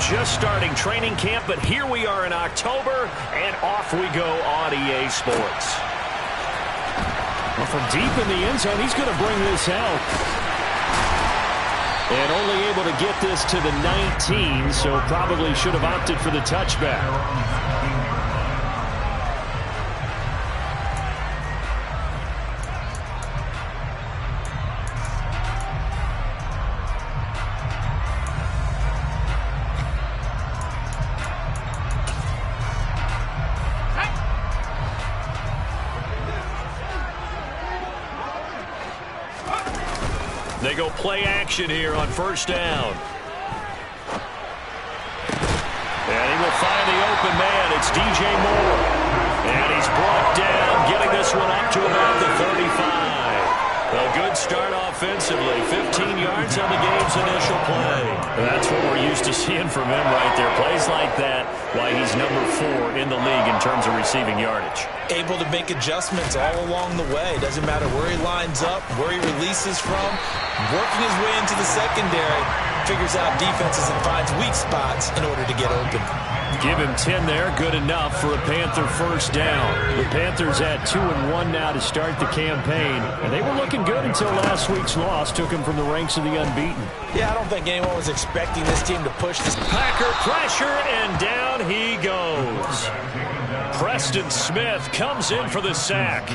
just starting training camp, but here we are in October, and off we go on EA Sports. Well, from deep in the end zone, he's going to bring this out. And only able to get this to the 19, so probably should have opted for the touchback. They go play action here on first down. And he will find the open man. It's DJ Moore. And he's brought down, getting this one up to about the 35. A good start offensively. 15 yards on the game's initial play. That's what we're used to seeing from him right there. Plays like that, why he's number 4 in the league in terms of receiving yardage. Able to make adjustments all along the way. Doesn't matter where he lines up, where he releases from. Working his way into the secondary, figures out defenses and finds weak spots in order to get open. Give him 10 there, good enough for a Panther first down. The Panthers at 2-1 now to start the campaign, and they were looking good until last week's loss took them from the ranks of the unbeaten. Yeah, I don't think anyone was expecting this team to push this. Packer pressure, and down he goes. Preston Smith comes in for the sack.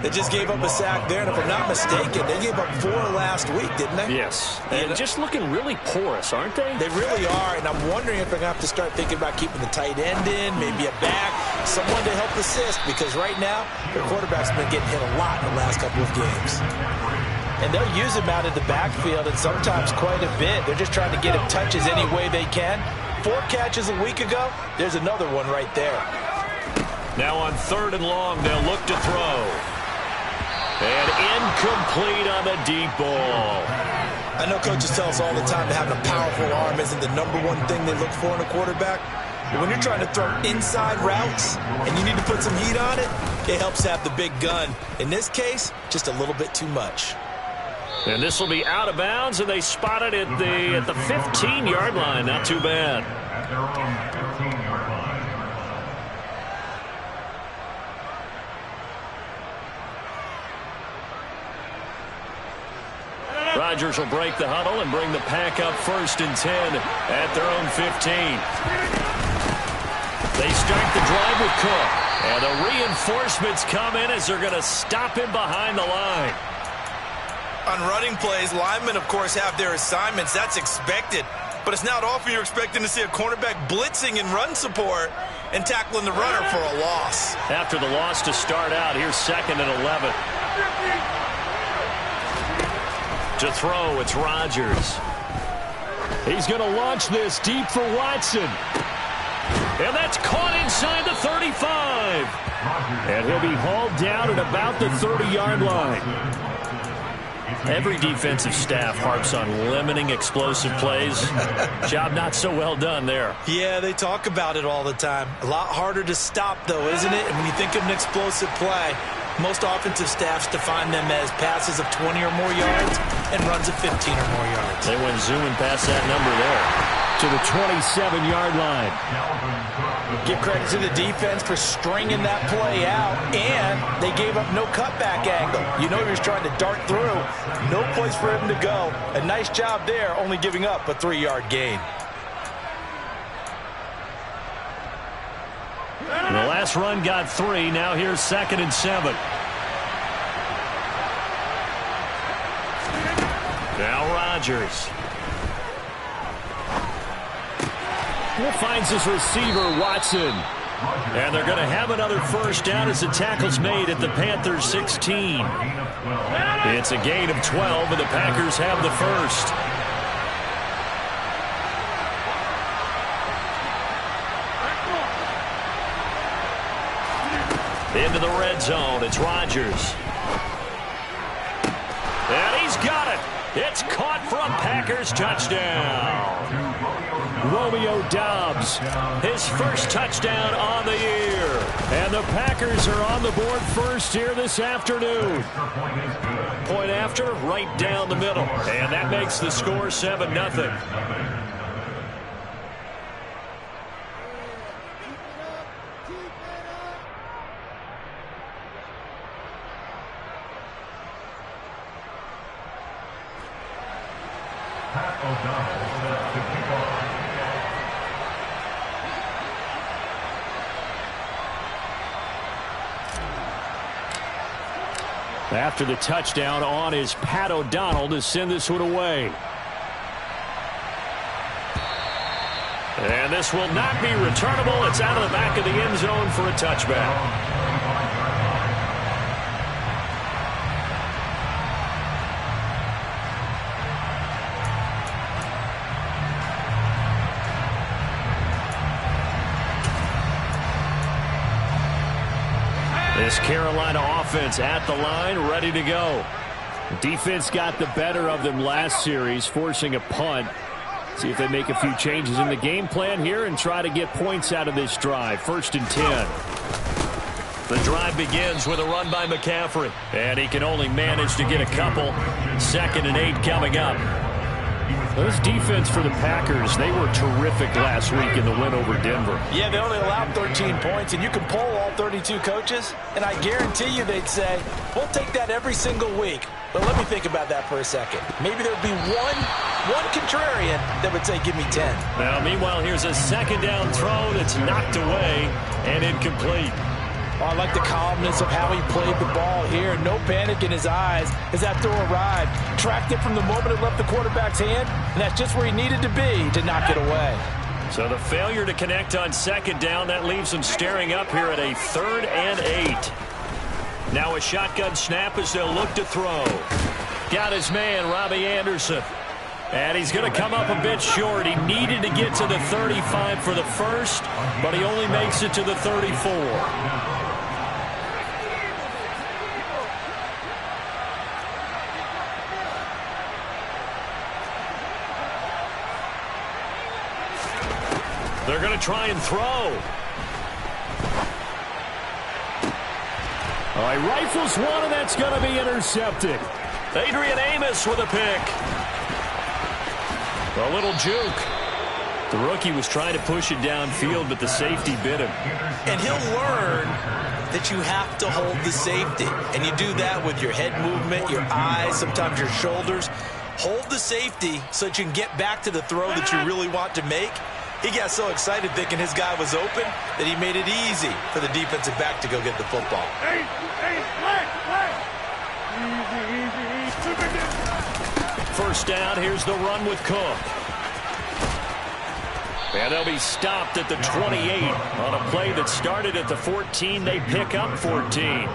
They just gave up a sack there, and if I'm not mistaken, they gave up 4 last week, didn't they? Yes. And just looking really porous, aren't they? They really are, and I'm wondering if they're going to have to start thinking about keeping the tight end in, maybe a back, someone to help assist, because right now, their quarterback's been getting hit a lot in the last couple of games. And they'll use him out in the backfield, and sometimes quite a bit. They're just trying to get him touches any way they can. 4 catches a week ago, there's another one right there. Now on 3rd and long, they'll look to throw. And incomplete on the deep ball. I know coaches tell us all the time that having a powerful arm isn't the #1 thing they look for in a quarterback. But when you're trying to throw inside routes and you need to put some heat on it, it helps have the big gun. In this case, just a little bit too much. And this will be out of bounds, and they spot it at the 15-yard line. Not too bad. Rodgers will break the huddle and bring the pack up 1st and 10 at their own 15. They start the drive with Cook. And the reinforcements come in as they're going to stop him behind the line. On running plays, linemen, of course, have their assignments. That's expected. But it's not often you're expecting to see a cornerback blitzing in run support and tackling the runner for a loss. After the loss to start out, here's 2nd and 11. To throw, it's Rodgers. He's going to launch this deep for Watson. And that's caught inside the 35. And he'll be hauled down at about the 30-yard line. Every defensive staff harps on limiting explosive plays. Job not so well done there. Yeah, they talk about it all the time. A lot harder to stop, though, isn't it? And when you think of an explosive play, most offensive staffs define them as passes of 20 or more yards and runs of 15 or more yards. They went zooming past that number there to the 27-yard line. Give credit to the defense for stringing that play out, and they gave up no cutback angle. You know he was trying to dart through. No place for him to go. A nice job there, only giving up a 3-yard gain. And the last run got 3. Now here's 2nd and 7. Now Rodgers. Finds his receiver, Watson. And they're going to have another first down as the tackle's made at the Panthers' 16. It's a gain of 12, and the Packers have the first. Into the red zone, it's Rodgers. And he's got it. It's caught for a Packers touchdown. Romeo Doubs, his first touchdown on the year. And the Packers are on the board first here this afternoon. Point after, right down the middle. And that makes the score 7-0. After the touchdown on is Pat O'Donnell to send this one away. And this will not be returnable. It's out of the back of the end zone for a touchback. This Carolina offense at the line, ready to go. Defense got the better of them last series, forcing a punt. See if they make a few changes in the game plan here and try to get points out of this drive. 1st and 10. The drive begins with a run by McCaffrey. And he can only manage to get a couple. 2nd and 8 coming up. Those defense for the Packers, they were terrific last week in the win over Denver. Yeah, they only allowed 13 points, and you can poll all 32 coaches, and I guarantee you they'd say, we'll take that every single week. But let me think about that for a second. Maybe there'd be one contrarian that would say, give me 10. Now, meanwhile, here's a 2nd down throw that's knocked away and incomplete. Oh, I like the calmness of how he played the ball here. No panic in his eyes as that throw arrived. Tracked it from the moment it left the quarterback's hand, and that's just where he needed to be to knock it away. So the failure to connect on 2nd down, that leaves him staring up here at a 3rd and 8. Now a shotgun snap as they'll look to throw. Got his man, Robbie Anderson. And he's going to come up a bit short. He needed to get to the 35 for the first, but he only makes it to the 34. They're going to try and throw. All right, rifles one, and that's going to be intercepted. Adrian Amos with a pick. A little juke. The rookie was trying to push it downfield, but the safety bit him. And he'll learn that you have to hold the safety. And you do that with your head movement, your eyes, sometimes your shoulders. Hold the safety so that you can get back to the throw that you really want to make. He got so excited thinking his guy was open that he made it easy for the defensive back to go get the football. First down, here's the run with Cook. And they'll be stopped at the 28 on a play that started at the 14. They pick up 14.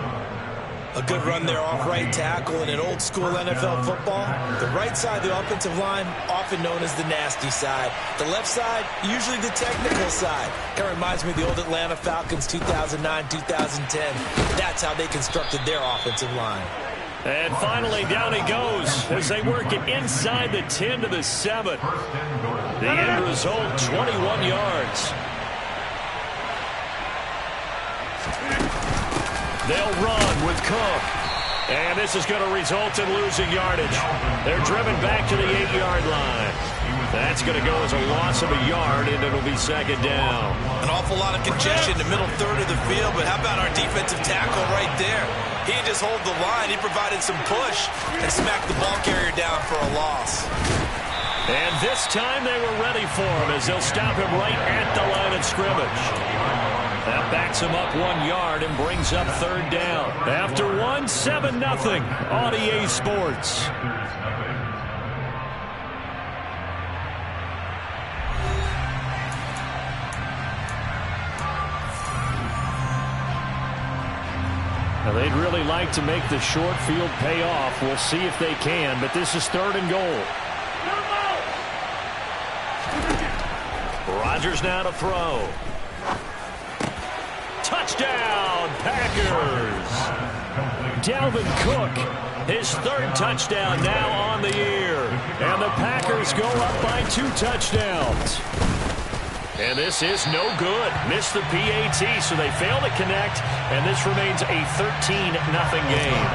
A good run there off right tackle in an old-school NFL football. The right side of the offensive line, often known as the nasty side. The left side, usually the technical side. It reminds me of the old Atlanta Falcons 2009, 2010. That's how they constructed their offensive line. And finally, down he goes as they work it inside the 10 to the 7. The end result, 21 yards. They'll run with Cook. And this is going to result in losing yardage. They're driven back to the 8-yard line. That's going to go as a loss of a yard, and it'll be 2nd down. An awful lot of congestion in the middle third of the field, but how about our defensive tackle right there? He didn't just hold the line. He provided some push and smacked the ball carrier down for a loss. And this time they were ready for him as they'll stop him right at the line of scrimmage. That backs him up 1 yard and brings up 3rd down. After 7-0 on EA Sports. Now they'd really like to make the short field pay off. We'll see if they can, but this is 3rd and goal. Rodgers now to throw. Touchdown, Packers. Dalvin Cook, his 3rd touchdown now on the year. And the Packers go up by 2 touchdowns. And this is no good. Missed the PAT, so they fail to connect. And this remains a 13-0 game.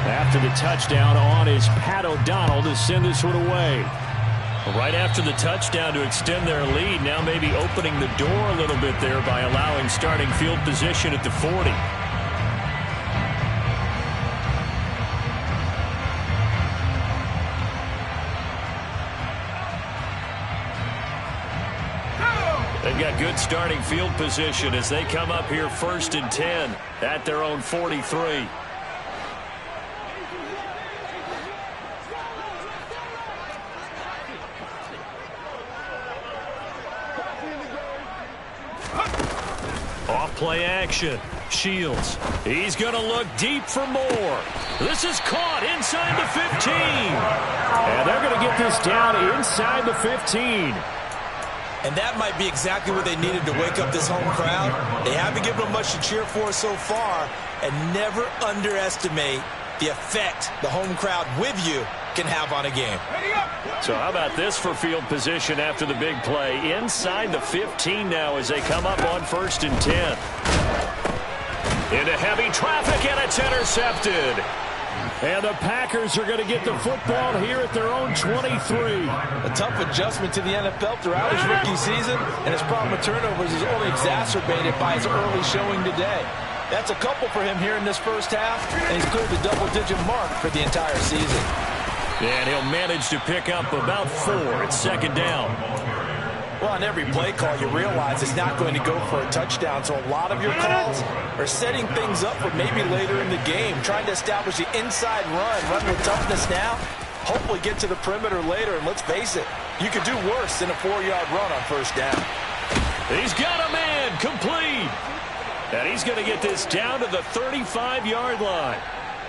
After the touchdown on is Pat O'Donnell to send this one away. Right after the touchdown to extend their lead, now maybe opening the door a little bit there by allowing starting field position at the 40. They've got good starting field position as they come up here 1st and 10 at their own 43. Off play action. Shields. He's going to look deep for more. This is caught inside the 15. And they're going to get this down inside the 15. And that might be exactly what they needed to wake up this home crowd. They haven't given them much to cheer for so far. And never underestimate the effect the home crowd with you can have on a game. So how about this for field position after the big play? Inside the 15 now as they come up on 1st and 10. Into heavy traffic, and it's intercepted. And the Packers are going to get the football here at their own 23. A tough adjustment to the NFL throughout his rookie season, and his problem with turnovers is only exacerbated by his early showing today. That's a couple for him here in this first half, and he's cleared the double-digit mark for the entire season. And he'll manage to pick up about 4 at 2nd down. Well, on every play call, you realize it's not going to go for a touchdown, so a lot of your calls are setting things up for maybe later in the game, trying to establish the inside run with toughness now, hopefully get to the perimeter later, and let's face it, you could do worse than a 4-yard run on 1st down. He's got a man, complete. And he's going to get this down to the 35-yard line.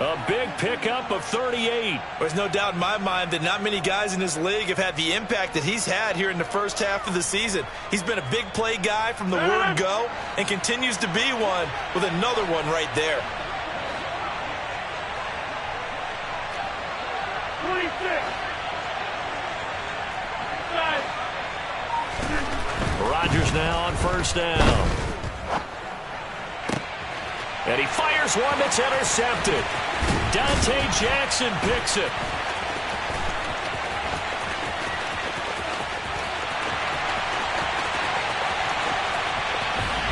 A big pickup of 38. There's no doubt in my mind that not many guys in this league have had the impact that he's had here in the first half of the season. He's been a big play guy from the word go and continues to be one with another one right there. 26. Rodgers now on 1st down. And he fires one that's intercepted. Dante Jackson picks it.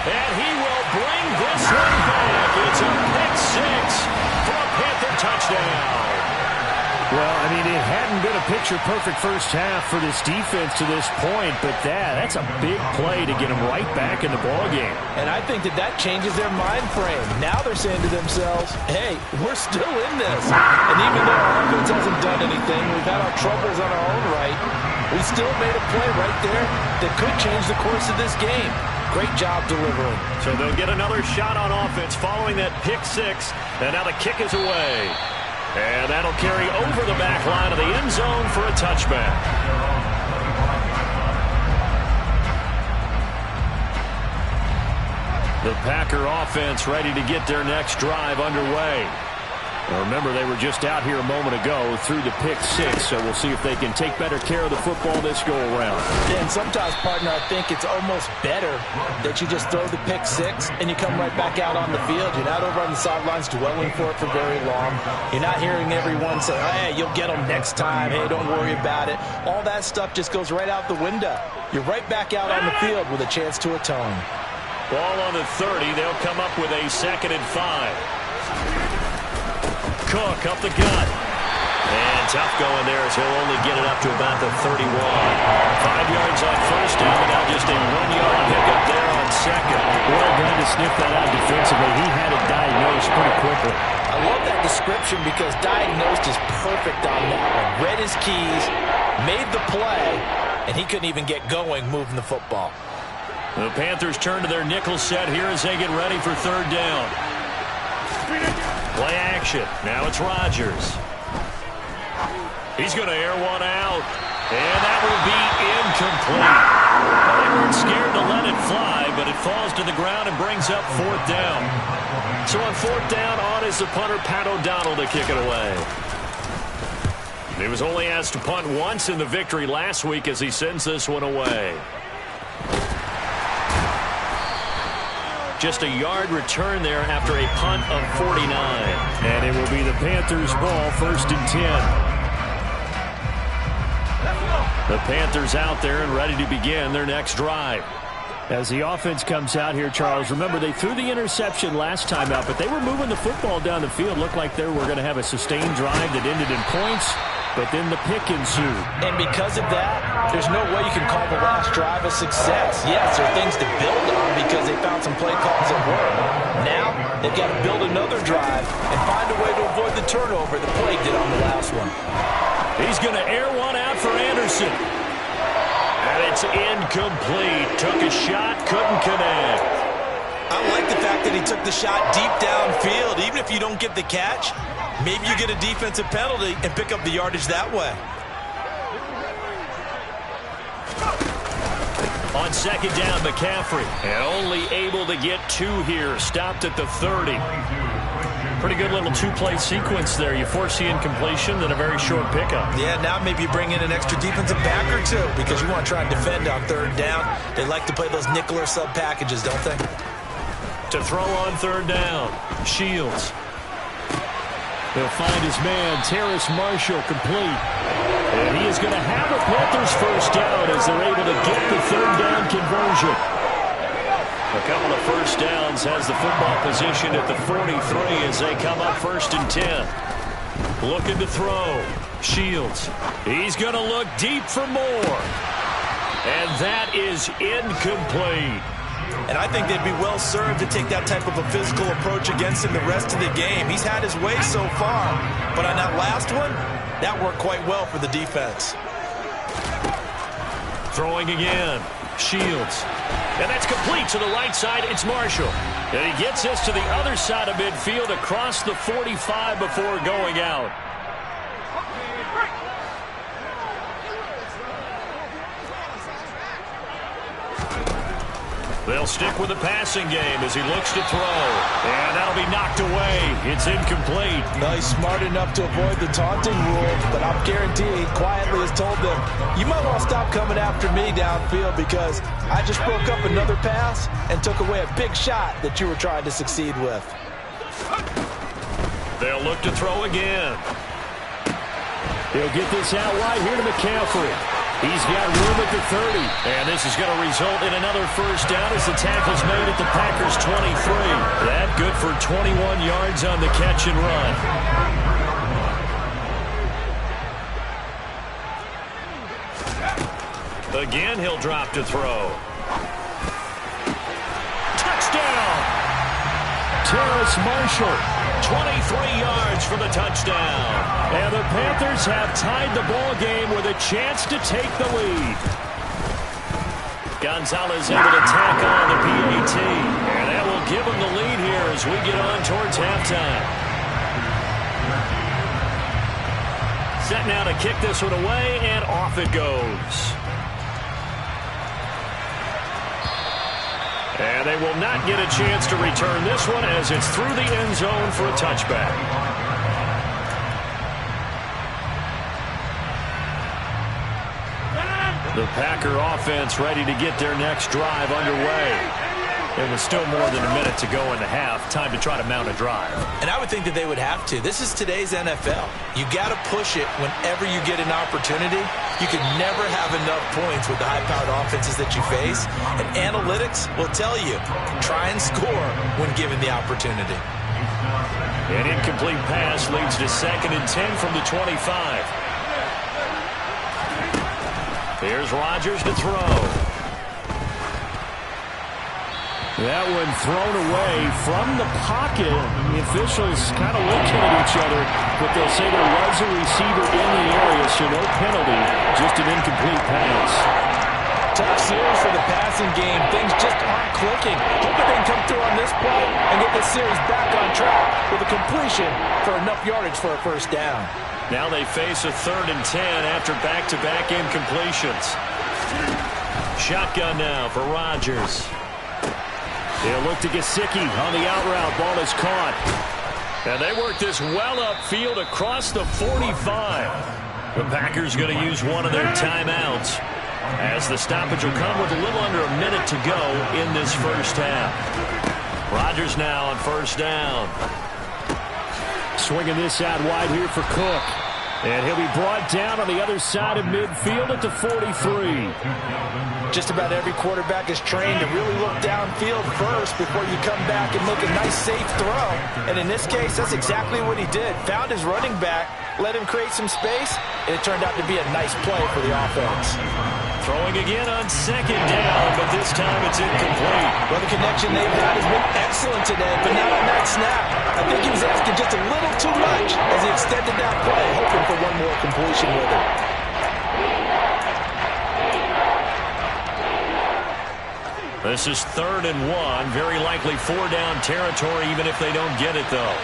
And he will bring this one back. It's a pick 6 for a Panther touchdown. Well, I mean, it hadn't been a picture-perfect first half for this defense to this point, but that's a big play to get them right back in the ballgame. And I think that changes their mind frame. Now they're saying to themselves, hey, we're still in this. And even though our offense hasn't done anything, we've had our troubles on our own right, we still made a play right there that could change the course of this game. Great job delivering. So they'll get another shot on offense following that pick 6, and now the kick is away. And that'll carry over the back line of the end zone for a touchback. The Packer offense ready to get their next drive underway. Now remember, they were just out here a moment ago through the pick 6, so we'll see if they can take better care of the football this go-around. Yeah, and sometimes, partner, I think it's almost better that you just throw the pick 6 and you come right back out on the field. You're not over on the sidelines dwelling for it for very long. You're not hearing everyone say, hey, you'll get them next time. Hey, don't worry about it. All that stuff just goes right out the window. You're right back out on the field with a chance to atone. Ball on the 30. They'll come up with a 2nd and 5. Cook up the gut. And tough going there as he'll only get it up to about the 31. 5 yards on 1st down, and now just a 1-yard pickup there on 2nd. Well done to sniff that out defensively. He had it diagnosed pretty quickly. I love that description because diagnosed is perfect on that one. Read his keys, made the play, and he couldn't even get going moving the football. The Panthers turn to their nickel set here as they get ready for 3rd down. Play action. Now it's Rodgers. He's going to air one out. And that will be incomplete. Well, they weren't scared to let it fly, but it falls to the ground and brings up 4th down. So on 4th down, on is the punter, Pat O'Donnell, to kick it away. He was only asked to punt once in the victory last week as he sends this one away. Just a yard return there after a punt of 49. And it will be the Panthers' ball, 1st and 10. The Panthers out there and ready to begin their next drive. As the offense comes out here, Charles, remember they threw the interception last time out, but they were moving the football down the field. Looked like they were going to have a sustained drive that ended in points. but then the pick ensued. And because of that, there's no way you can call the last drive a success. Yes, there are things to build on because they found some play calls that work. Now, they've got to build another drive and find a way to avoid the turnover that plagued it on the last one. He's going to air one out for Anderson. And it's incomplete. Took a shot, couldn't connect. I like the fact that he took the shot deep downfield. Even if you don't get the catch, maybe you get a defensive penalty and pick up the yardage that way. On second down, McCaffrey. And only able to get 2 here. Stopped at the 30. Pretty good little 2-play sequence there. You force the incompletion, then a very short pickup. Yeah, now maybe you bring in an extra defensive back or 2 because you want to try and defend on third down. They like to play those nickel or sub packages, don't they? To throw on third down, Shields. He'll find his man, Terrace Marshall, complete. And he is going to have a Panthers first down as they're able to get the third down conversion. A couple of first downs has the football position at the 43 as they come up 1st and 10. Looking to throw. Shields. He's going to look deep for more. And that is incomplete. And I think they'd be well served to take that type of a physical approach against him the rest of the game. He's had his way so far, but on that last one, that worked quite well for the defense. Throwing again. Shields. And that's complete to the right side. It's Marshall. And he gets us to the other side of midfield across the 45 before going out. They'll stick with the passing game as he looks to throw. And that'll be knocked away. It's incomplete. Well, he's smart enough to avoid the taunting rule, but I'm guaranteeing he quietly has told them, you might want to stop coming after me downfield because I just broke up another pass and took away a big shot that you were trying to succeed with. They'll look to throw again. He'll get this out wide here to McCaffrey. He's got room at the 30. And this is going to result in another first down as the tackle's made at the Packers' 23. That good for 21 yards on the catch and run. Again, he'll drop to throw. Touchdown! Terrace Marshall. 23 yards for the touchdown. And the Panthers have tied the ball game with a chance to take the lead. Gonzalez able to tack on the PAT. And that will give him the lead here as we get on towards halftime. Set now to kick this one away, and off it goes. And they will not get a chance to return this one as it's through the end zone for a touchback. The Packer offense ready to get their next drive underway. There was still more than a minute to go in the half. Time to try to mount a drive. And I would think that they would have to. This is today's NFL. You got to push it whenever you get an opportunity. You can never have enough points with the high-powered offenses that you face. And analytics will tell you, try and score when given the opportunity. An incomplete pass leads to 2nd and 10 from the 25. Here's Rodgers to throw. That one thrown away from the pocket. The officials kind of looking at each other, but they'll say there was a receiver in the area, so no penalty, just an incomplete pass. Tough series for the passing game. Things just aren't clicking. Hoping they can come through on this play and get this series back on track with a completion for enough yardage for a first down. Now they face a 3rd and 10 after back-to-back incompletions. Shotgun now for Rodgers. They'll look to Gesicki on the out route. Ball is caught. And they work this well upfield across the 45. The Packers going to use one of their timeouts as the stoppage will come with a little under a minute to go in this first half. Rodgers now on first down. Swinging this out wide here for Cook. And he'll be brought down on the other side of midfield at the 43. Just about every quarterback is trained to really look downfield first before you come back and make a nice, safe throw. And in this case, that's exactly what he did. Found his running back, let him create some space, and it turned out to be a nice play for the offense. Throwing again on second down, but this time it's incomplete. Well, the connection they've had has been excellent today, but not on that snap. I think he was asking just a little too much as he extended that play, hoping for one more completion with it. This is 3rd and 1. Very likely 4-down territory, even if they don't get it, though.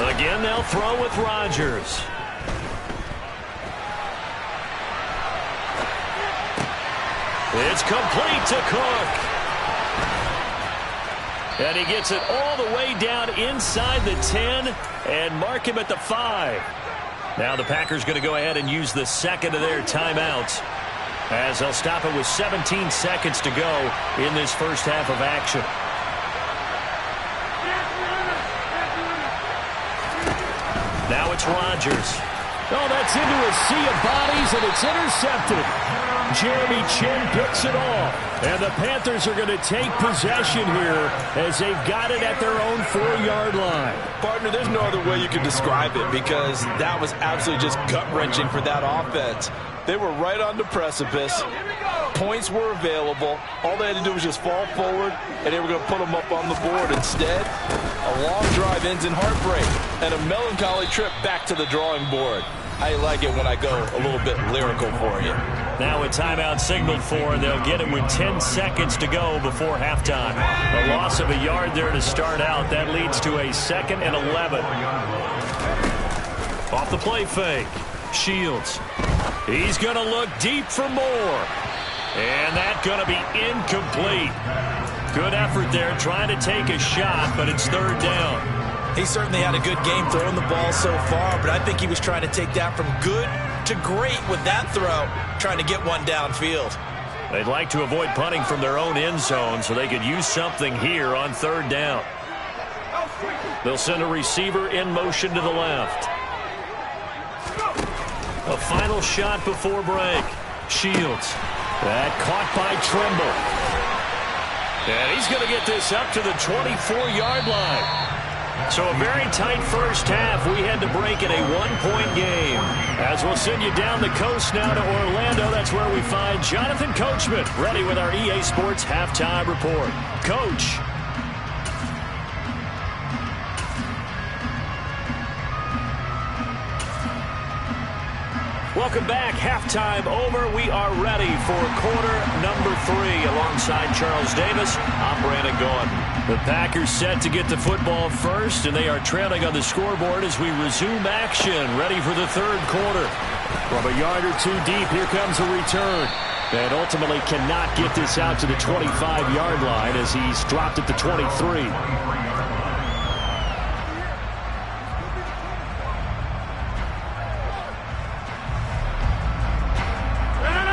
Again, they'll throw with Rodgers. It's complete to Cook. And he gets it all the way down inside the 10 and mark him at the 5. Now the Packers going to go ahead and use the second of their timeouts, as they'll stop it with 17 seconds to go in this first half of action. Now it's Rodgers. Oh, that's into a sea of bodies, and it's intercepted. Jeremy Chin picks it off. And the Panthers are going to take possession here as they've got it at their own 4-yard line. Partner, there's no other way you could describe it, because that was absolutely just gut-wrenching for that offense. They were right on the precipice. Points were available. All they had to do was just fall forward, and they were going to put them up on the board. Instead, a long drive ends in heartbreak and a melancholy trip back to the drawing board. I like it when I go a little bit lyrical for you. Now a timeout signaled for, and they'll get it with 10 seconds to go before halftime. A loss of a yard there to start out. That leads to a 2nd and 11. Off the play fake. Shields. He's going to look deep for more. And that's going to be incomplete. Good effort there trying to take a shot, but it's 3rd down. He certainly had a good game throwing the ball so far, but I think he was trying to take that from good to great with that throw, trying to get one downfield. They'd like to avoid punting from their own end zone so they could use something here on 3rd down. They'll send a receiver in motion to the left. A final shot before break. Shields. That caught by Trimble. And he's going to get this up to the 24-yard line. So a very tight first half. We had to break in a 1-point game. As we'll send you down the coast now to Orlando, that's where we find Jonathan Coachman, ready with our EA Sports Halftime Report. Coach. Welcome back. Halftime over. We are ready for quarter number 3. Alongside Charles Davis, I'm Brandon Gordon. The Packers set to get the football first, and they are trailing on the scoreboard as we resume action, ready for the 3rd quarter. From a yard or two deep, here comes a return. And ultimately cannot get this out to the 25-yard line as he's dropped at the 23.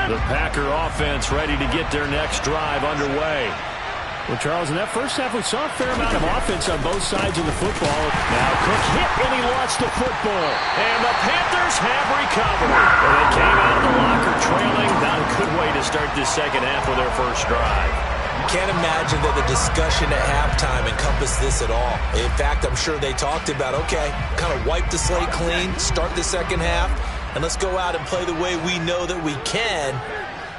The Packer offense ready to get their next drive underway. Well, Charles, in that first half, we saw a fair amount of offense on both sides of the football. Now Cook hit, and he lost the football. And the Panthers have recovered. And they came out of the locker trailing. Not a good way to start this second half with their first drive. Can't imagine that the discussion at halftime encompassed this at all. In fact, I'm sure they talked about, okay, kind of wipe the slate clean, start the second half, and let's go out and play the way we know that we can.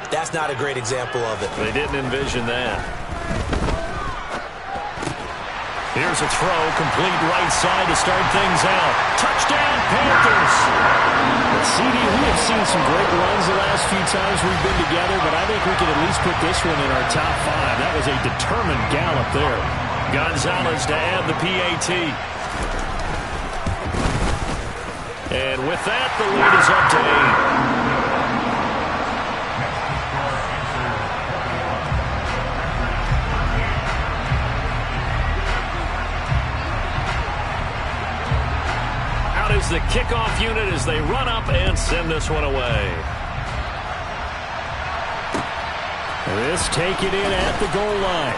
That's not a great example of it. They didn't envision that. Here's a throw, complete right side to start things out. Touchdown, Panthers! But CD, we have seen some great runs the last few times we've been together, but I think we can at least put this one in our top 5. That was a determined gallop there. Gonzalez to add the PAT. And with that, the lead is up to 8. Is the kickoff unit as they run up and send this one away. This taken in at the goal line.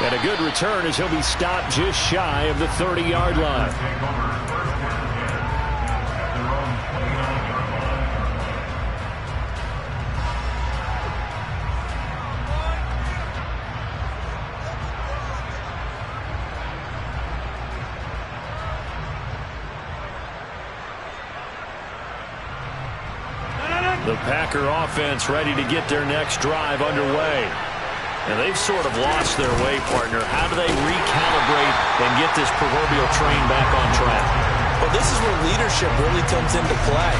And a good return as he'll be stopped just shy of the 30-yard line. The Packer offense ready to get their next drive underway. And they've sort of lost their way, partner. How do they recalibrate and get this proverbial train back on track? Well, this is where leadership really comes into play.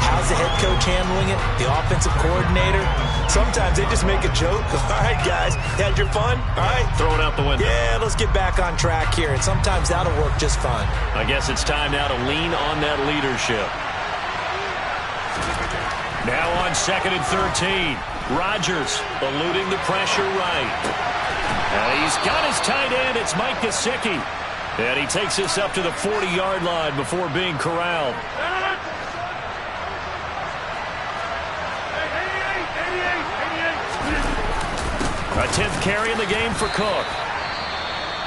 How's the head coach handling it? The offensive coordinator? Sometimes they just make a joke. All right, guys, had your fun? All right. Throw it out the window. Yeah, let's get back on track here. And sometimes that'll work just fine. I guess it's time now to lean on that leadership. Now on 2nd and 13. Rodgers eluding the pressure right. He's got his tight end. It's Mike Gesicki. And he takes this up to the 40-yard line before being corralled. A 10th carry in the game for Cook.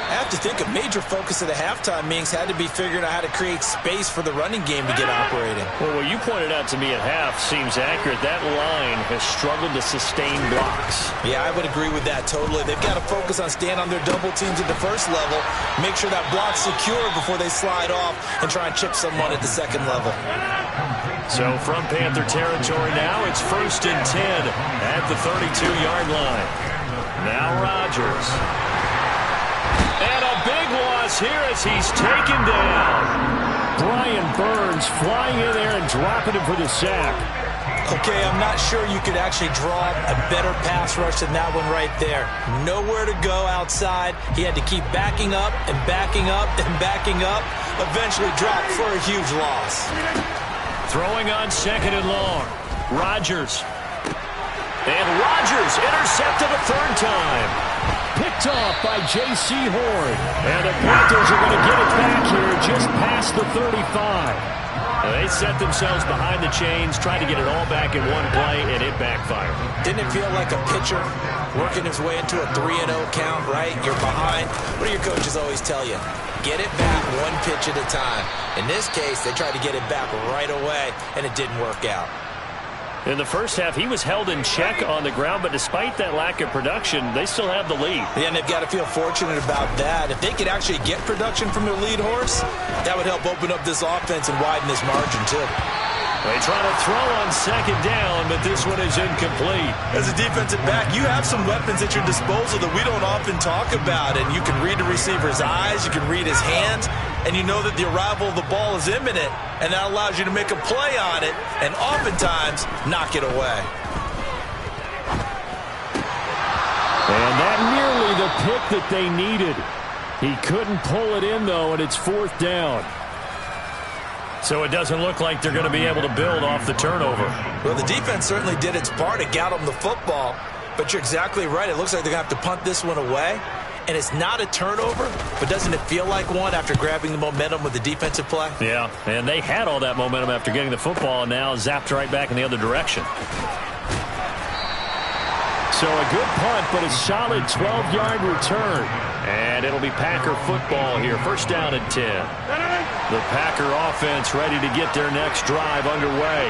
I have to think a major focus of the halftime meetings had to be figuring out how to create space for the running game to get operating. Well, what you pointed out to me at half seems accurate. That line has struggled to sustain blocks. Yeah, I would agree with that totally. They've got to focus on staying on their double teams at the first level, make sure that block's secure before they slide off and try and chip someone at the second level. So from Panther territory now, it's 1st and 10 at the 32-yard line. Now Rodgers. And a big loss here as he's taken down. Brian Burns flying in there and dropping him for the sack. Okay, I'm not sure you could actually draw a better pass rush than that one right there. Nowhere to go outside. He had to keep backing up and backing up and backing up. Eventually dropped for a huge loss. Throwing on 2nd and long. Rodgers. And Rodgers intercepted a 3rd time. Picked off by J.C. Horn. And the Panthers are going to get it back here just past the 35. They set themselves behind the chains, tried to get it all back in one play, and it backfired. Didn't it feel like a pitcher working his way into a 3-0 count, right? You're behind. What do your coaches always tell you? Get it back one pitch at a time. In this case, they tried to get it back right away, and it didn't work out. In the first half, he was held in check on the ground, but despite that lack of production, they still have the lead. Yeah, and they've got to feel fortunate about that. If they could actually get production from their lead horse, that would help open up this offense and widen this margin, too. They try to throw on 2nd down, but this one is incomplete. As a defensive back, you have some weapons at your disposal that we don't often talk about, and you can read the receiver's eyes, you can read his hands, and you know that the arrival of the ball is imminent, and that allows you to make a play on it, and oftentimes knock it away. And that nearly the pick that they needed. He couldn't pull it in, though, and it's 4th down. So it doesn't look like they're going to be able to build off the turnover. Well, the defense certainly did its part to get them the football, but you're exactly right. It looks like they're going to have to punt this one away. And it's not a turnover, but doesn't it feel like one after grabbing the momentum with the defensive play? Yeah, and they had all that momentum after getting the football and now zapped right back in the other direction. So a good punt, but a solid 12-yard return. And it'll be Packer football here. 1st down and 10. The Packer offense ready to get their next drive underway.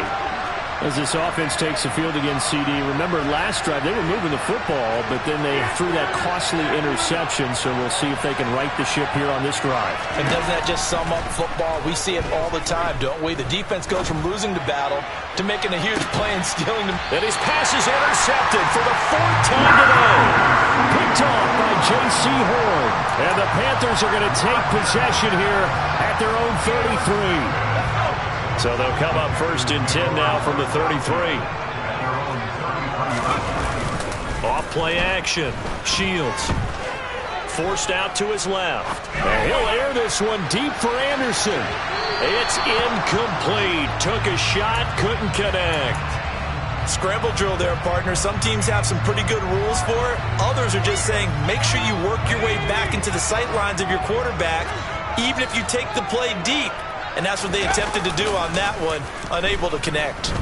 As this offense takes the field against CD, remember last drive they were moving the football, but then they threw that costly interception, so we'll see if they can right the ship here on this drive. And doesn't that just sum up football? We see it all the time, don't we? The defense goes from losing the battle to making a huge play and stealing them. And his pass is intercepted for the 4th time today. Picked off by J.C. Horn. And the Panthers are going to take possession here at their own 33. So they'll come up 1st and 10 now from the 33. Off play action. Shields. Forced out to his left. And he'll air this one deep for Anderson. It's incomplete. Took a shot, couldn't connect. Scramble drill there, partner. Some teams have some pretty good rules for it. Others are just saying, make sure you work your way back into the sight lines of your quarterback, even if you take the play deep. And that's what they attempted to do on that one, unable to connect.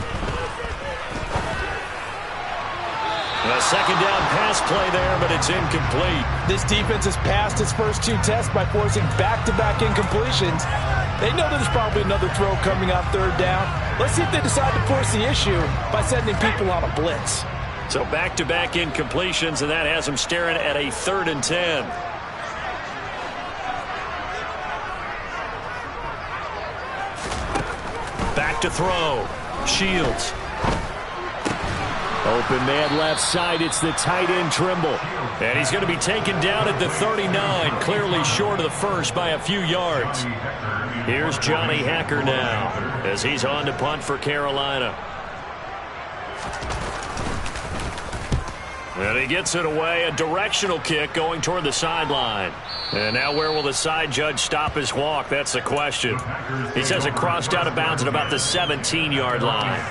A 2nd down pass play there, but it's incomplete. This defense has passed its first 2 tests by forcing back-to-back incompletions. They know there's probably another throw coming on 3rd down. Let's see if they decide to force the issue by sending people on a blitz. So back-to-back incompletions, and that has them staring at a 3rd and 10. Back to throw. Shields. Open man left side. It's the tight end Trimble. And he's going to be taken down at the 39. Clearly short of the first by a few yards. Here's Johnny Hacker now as he's on to punt for Carolina. And he gets it away. A directional kick going toward the sideline. And now where will the side judge stop his walk? That's the question. He says it crossed out of bounds at about the 17-yard line.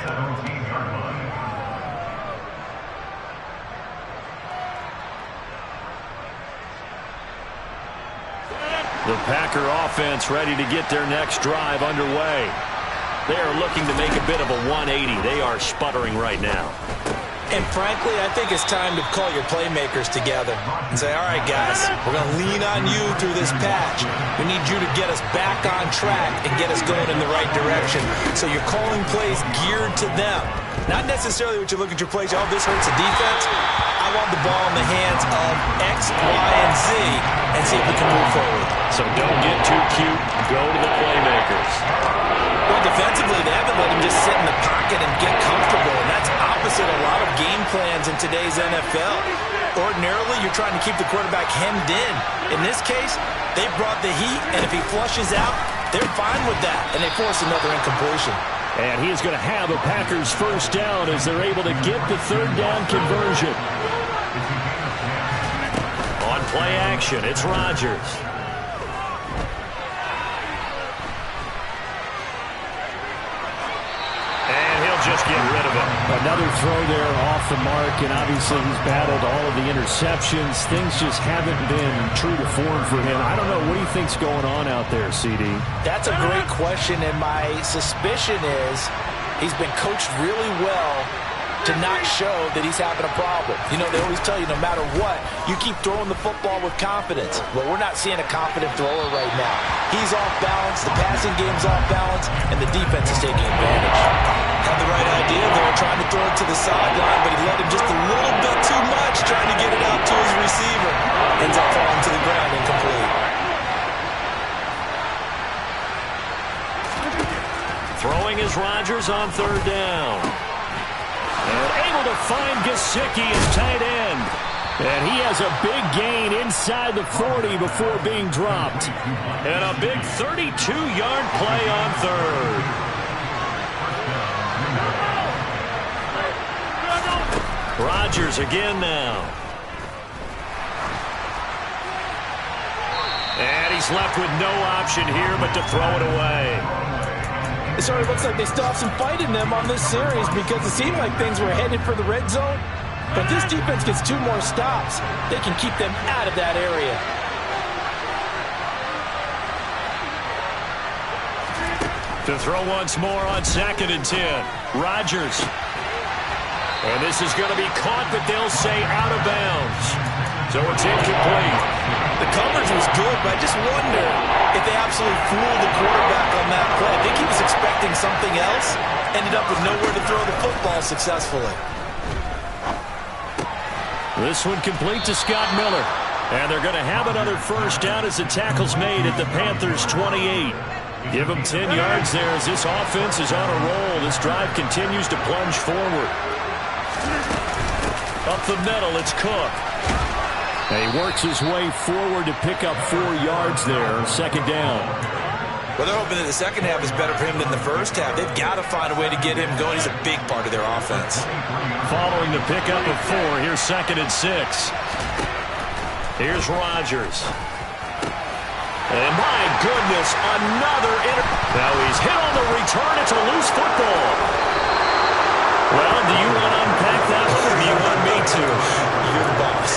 The Packer offense ready to get their next drive underway. They are looking to make a bit of a 180. They are sputtering right now. And frankly, I think it's time to call your playmakers together and say, all right, guys, we're going to lean on you through this patch. We need you to get us back on track and get us going in the right direction. So you're calling plays geared to them. Not necessarily what you look at your plays, oh, this hurts the defense. I want the ball in the hands of X, Y, and Z and see if we can move forward. So don't get too cute. Go to the playmakers. Well, defensively, they haven't let him just sit in the pocket and get comfortable, and that's opposite a lot of game plans in today's NFL. Ordinarily, you're trying to keep the quarterback hemmed in. In this case, they brought the heat, and if he flushes out, they're fine with that, and they force another incompletion. And he is going to have a Packers first down as they're able to get the third down conversion. On play action, it's Rodgers. Just get rid of it. Another throw there off the mark, and obviously he's battled all of the interceptions. Things just haven't been true to form for him. I don't know. What do you think's going on out there, CD? That's a great question, and my suspicion is he's been coached really well to not show that he's having a problem. You know, they always tell you no matter what, you keep throwing the football with confidence. Well, we're not seeing a confident thrower right now. He's off balance, the passing game's off balance, and the defense is taking advantage. Had the right idea, though, trying to throw it to the sideline, but he let him just a little bit too much, trying to get it out to his receiver. Ends up falling to the ground incomplete. Throwing is Rodgers on third down. And able to find Gesicki as tight end. And he has a big gain inside the 40 before being dropped. And a big 32-yard play on third. Rodgers again now. And he's left with no option here but to throw it away. It sort of looks like they still have some fight in them on this series because it seemed like things were headed for the red zone. But this defense gets 2 more stops. They can keep them out of that area. To throw once more on 2nd and 10. Rodgers. And this is going to be caught, but they'll say out of bounds. So it's incomplete. The coverage was good, but I just wonder if they absolutely fooled the quarterback on that play. I think he was expecting something else. Ended up with nowhere to throw the football successfully. This one complete to Scott Miller. And they're going to have another first down as the tackle's made at the Panthers' 28. Give them 10 yards there as this offense is on a roll. This drive continues to plunge forward. Up the middle, it's Cook. And he works his way forward to pick up 4 yards there, 2nd down. Well, they're hoping that the second half is better for him than the first half. They've got to find a way to get him going. He's a big part of their offense. Following the pickup of 4, here's 2nd and 6. Here's Rodgers. And my goodness, another Now he's hit on the return. It's a loose football. Well, do you want to unpack that one, or do you want me to? You're the boss.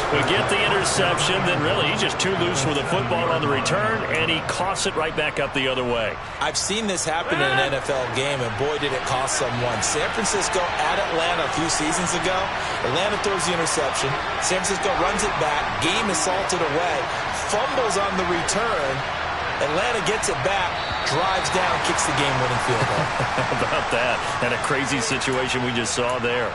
We get the interception, then really he's just too loose with the football on the return, and he coughs it right back up the other way. I've seen this happen in an NFL game, and boy, did it cost someone. San Francisco at Atlanta a few seasons ago. Atlanta throws the interception. San Francisco runs it back. Game is salted away. Fumbles on the return. Atlanta gets it back, drives down, kicks the game-winning field goal. How about that? And a crazy situation we just saw there.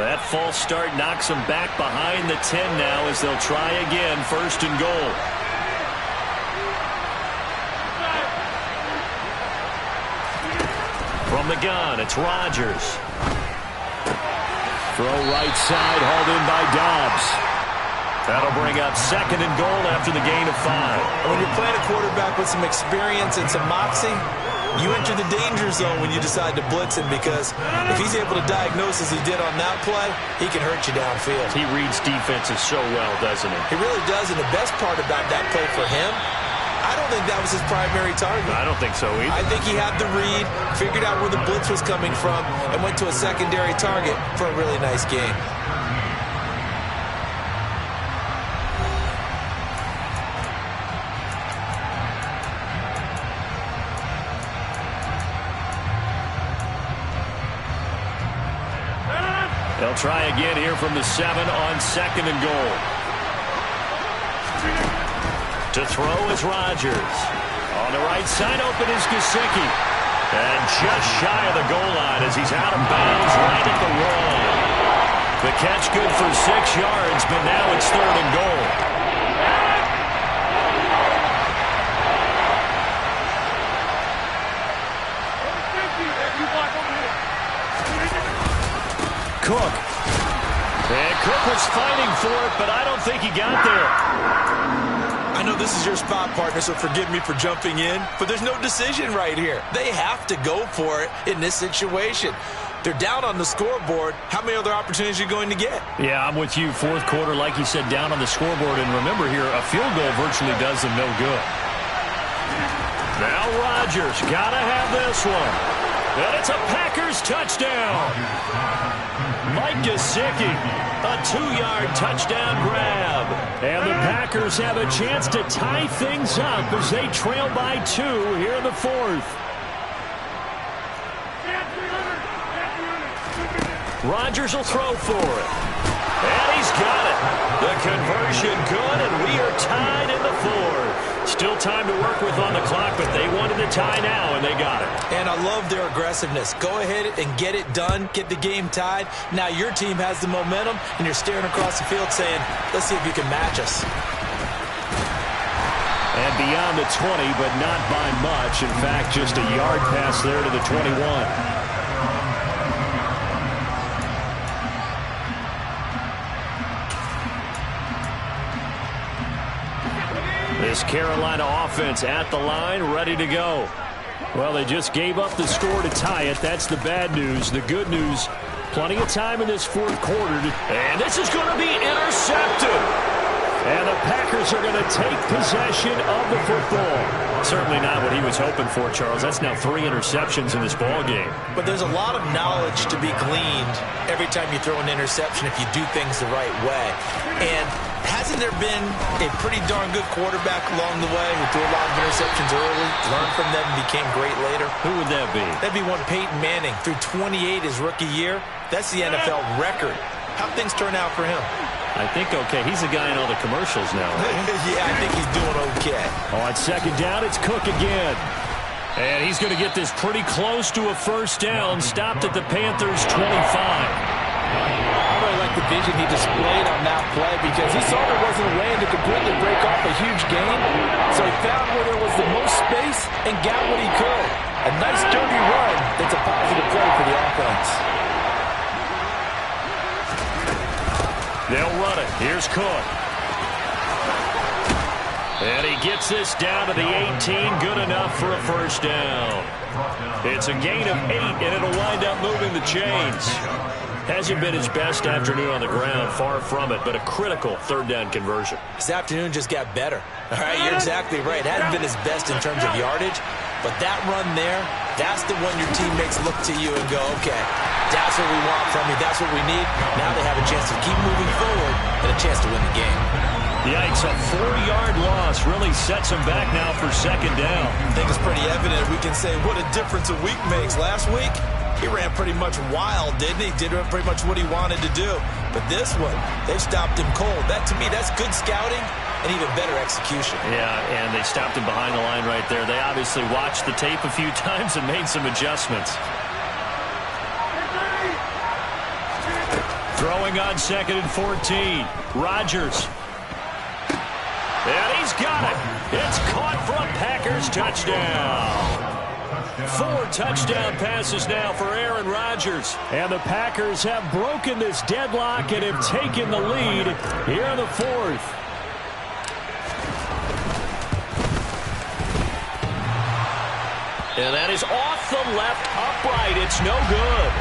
That false start knocks them back behind the 10 now as they'll try again, 1st and goal. From the gun, it's Rodgers. Throw right side, hauled in by Dobbs. That'll bring up 2nd and goal after the gain of 5. When you're playing a quarterback with some experience and some moxie, you enter the danger zone when you decide to blitz him, because if he's able to diagnose as he did on that play, he can hurt you downfield. He reads defenses so well, doesn't he? He really does, and the best part about that play for him, I don't think that was his primary target. I don't think so either. I think he had the read, figured out where the blitz was coming from, and went to a secondary target for a really nice game. They'll try again here from the 7 on 2nd and goal. To throw is Rodgers. On the right side, open is Gesicki. And just shy of the goal line as he's out of bounds right at the wall. The catch good for 6 yards, but now it's 3rd and goal. Cook. And Cook was fighting for it, but I don't think he got there. I know this is your spot, partner, so forgive me for jumping in, but there's no decision right here. They have to go for it in this situation. They're down on the scoreboard. How many other opportunities are you going to get? Yeah, I'm with you. 4th quarter, like you said, down on the scoreboard. And remember here, a field goal virtually does them no good. Now Rodgers, gotta have this one. And it's a Packers touchdown. Mike Gesicki, a 2-yard touchdown grab. And the Packers have a chance to tie things up as they trail by 2 here in the 4th. Rodgers will throw for it. And he's got it. The conversion good, and we are tied in the 4th. Still time to work with on the clock, but they wanted the tie now, and they got it. And I love their aggressiveness. Go ahead and get it done. Get the game tied. Now your team has the momentum, and you're staring across the field saying, let's see if you can match us. And beyond the 20, but not by much. In fact, just a yard pass there to the 21. This Carolina offense at the line, ready to go. Well, they just gave up the score to tie it. That's the bad news. The good news, plenty of time in this 4th quarter. And this is going to be intercepted. And the Packers are going to take possession of the football. Certainly not what he was hoping for, Charles. That's now 3 interceptions in this ball game. But there's a lot of knowledge to be gleaned every time you throw an interception if you do things the right way. And hasn't there been a pretty darn good quarterback along the way who threw a lot of interceptions early, learned from them, and became great later? Who would that be? That'd be one Peyton Manning. Threw 28 his rookie year. That's the NFL record. How'd things turn out for him? I think okay. He's a guy in all the commercials now. Yeah, I think he's doing okay. On 2nd down, it's Cook again. And he's going to get this pretty close to a 1st down. Stopped at the Panthers' 25. I really like the vision he displayed on that play because he saw there wasn't a way to completely break off a huge gain. So he found where there was the most space and got what he could. A nice dirty run that's a positive play for the offense. They'll run it. Here's Cook. And he gets this down to the 18. Good enough for a 1st down. It's a gain of 8, and it'll wind up moving the chains. Hasn't been his best afternoon on the ground, far from it, but a critical 3rd down conversion. His afternoon just got better. All right, you're exactly right. It hasn't been his best in terms of yardage, but that run there, that's the one your teammates look to you and go, okay, that's what we want from you. That's what we need. Now they have a chance to keep moving forward and a chance to win the game. Yikes, a 4-yard loss really sets him back now for 2nd down. I think it's pretty evident. We can say what a difference a week makes. Last week, he ran pretty much wild, didn't he? Did pretty much what he wanted to do. But this one, they stopped him cold. That, to me, that's good scouting and even better execution. Yeah, and they stopped him behind the line right there. They obviously watched the tape a few times and made some adjustments. Throwing on 2nd and 14. Rodgers. And he's got it. It's caught for a Packers touchdown. 4 touchdown passes now for Aaron Rodgers. And the Packers have broken this deadlock and have taken the lead here in the 4th. And that is off the left upright. It's no good.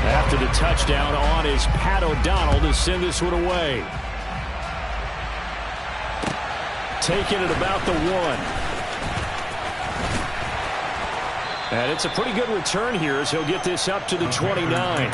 After the touchdown on is Pat O'Donnell to send this one away. Taking it about the 1. And it's a pretty good return here as he'll get this up to the 29.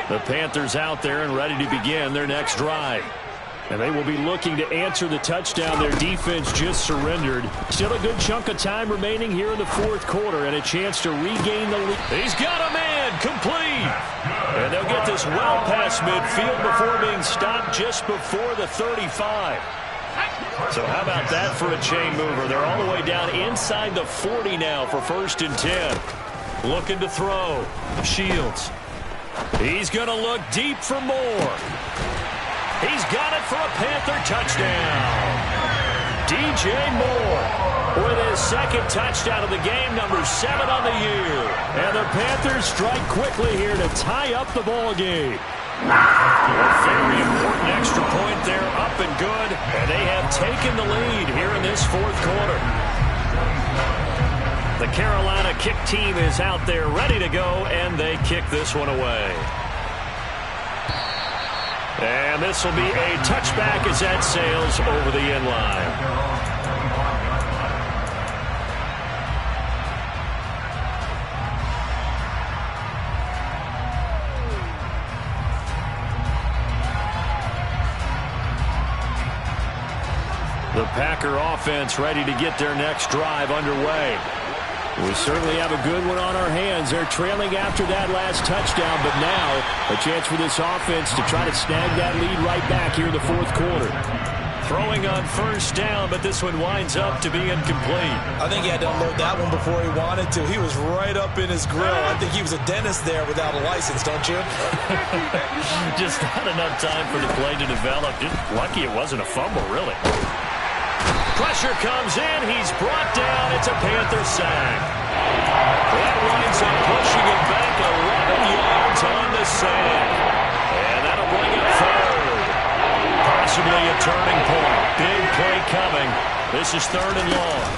The Panthers out there and ready to begin their next drive. And they will be looking to answer the touchdown their defense just surrendered. Still a good chunk of time remaining here in the 4th quarter and a chance to regain the lead. He's got a man complete. And they'll get this well past midfield before being stopped just before the 35. So how about that for a chain mover? They're all the way down inside the 40 now for 1st and 10. Looking to throw. Shields. He's going to look deep for more. He's got it for a Panther touchdown. DJ Moore with his 2nd touchdown of the game, number 7 on the year. And the Panthers strike quickly here to tie up the ball game. A very important extra point there, up and good. And they have taken the lead here in this 4th quarter. The Carolina kick team is out there ready to go, and they kick this one away. And this will be a touchback as that sails over the end line. The Packer offense ready to get their next drive underway. We certainly have a good one on our hands. They're trailing after that last touchdown, but now a chance for this offense to try to snag that lead right back here in the 4th quarter. Throwing on 1st down, but this one winds up to be incomplete. I think he had to unload that one before he wanted to. He was right up in his grill. I think he was a dentist there without a license, don't you? Just not enough time for the play to develop. Just lucky it wasn't a fumble, really. Pressure comes in. He's brought down. It's a Panther sack. That winds up pushing him back 11 yards on the sack. And that'll bring up 3rd. Possibly a turning point. Big play coming. This is 3rd and long.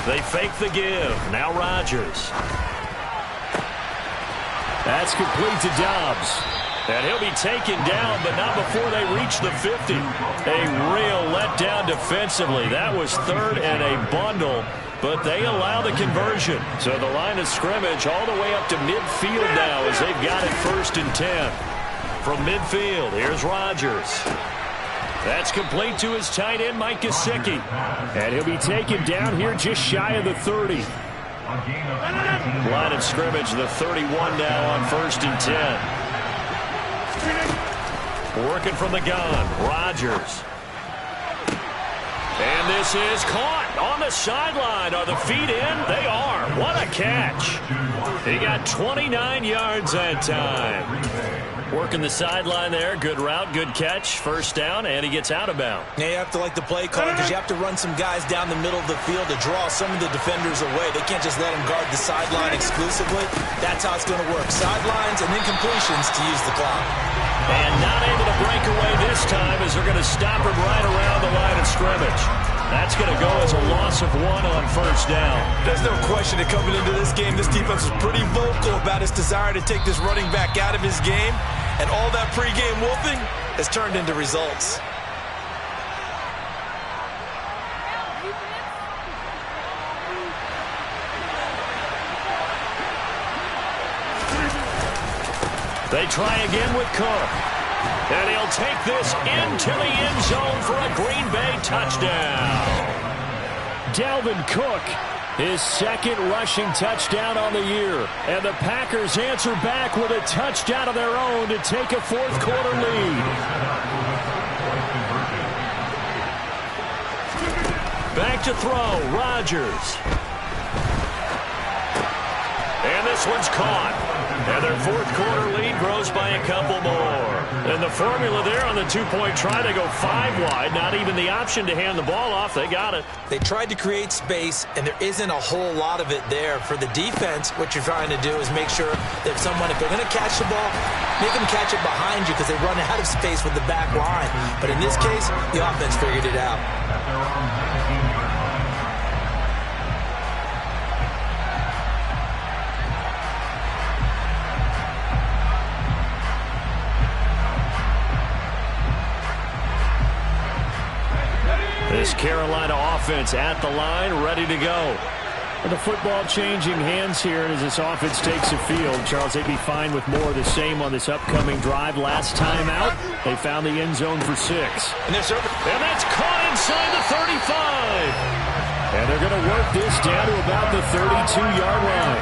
They fake the give. Now Rodgers. That's complete to Dobbs. And he'll be taken down, but not before they reach the 50. A real letdown defensively. That was 3rd and a bundle, but they allow the conversion. So the line of scrimmage all the way up to midfield now as they've got it 1st and 10. From midfield, here's Rodgers. That's complete to his tight end, Mike Gesicki. And he'll be taken down here just shy of the 30. Line of scrimmage, the 31 now on 1st and 10. Working from the gun, Rodgers. And this is caught on the sideline. Are the feet in? They are. What a catch. He got 29 yards that time. Working the sideline there. Good route, good catch. 1st down, and he gets out of bounds. Yeah, you have to like the play call because you have to run some guys down the middle of the field to draw some of the defenders away. They can't just let them guard the sideline exclusively. That's how it's going to work. Sidelines and then completions to use the clock. And not able to break away this time as they're going to stop him right around the line of scrimmage. That's going to go as a loss of 1 on 1st down. There's no question that coming into this game, this defense was pretty vocal about its desire to take this running back out of his game. And all that pregame wolfing has turned into results. They try again with Cook. And he'll take this into the end zone for a Green Bay touchdown. Dalvin Cook His second rushing touchdown on the year. And the Packers answer back with a touchdown of their own to take a fourth-quarter lead. Back to throw, Rodgers. And this one's caught. And their fourth-quarter lead grows by a couple more. And the formula there on the two-point try, they go 5 wide. Not even the option to hand the ball off. They got it. They tried to create space, and there isn't a whole lot of it there. For the defense, what you're trying to do is make sure that if they're going to catch the ball, make them catch it behind you because they run out of space with the back line. But in this case, the offense figured it out. This Carolina offense at the line, ready to go. And the football changing hands here as this offense takes the field. Charles, they'd be fine with more of the same on this upcoming drive. Last time out, they found the end zone for 6. And that's caught inside the 35. And they're going to work this down to about the 32-yard line.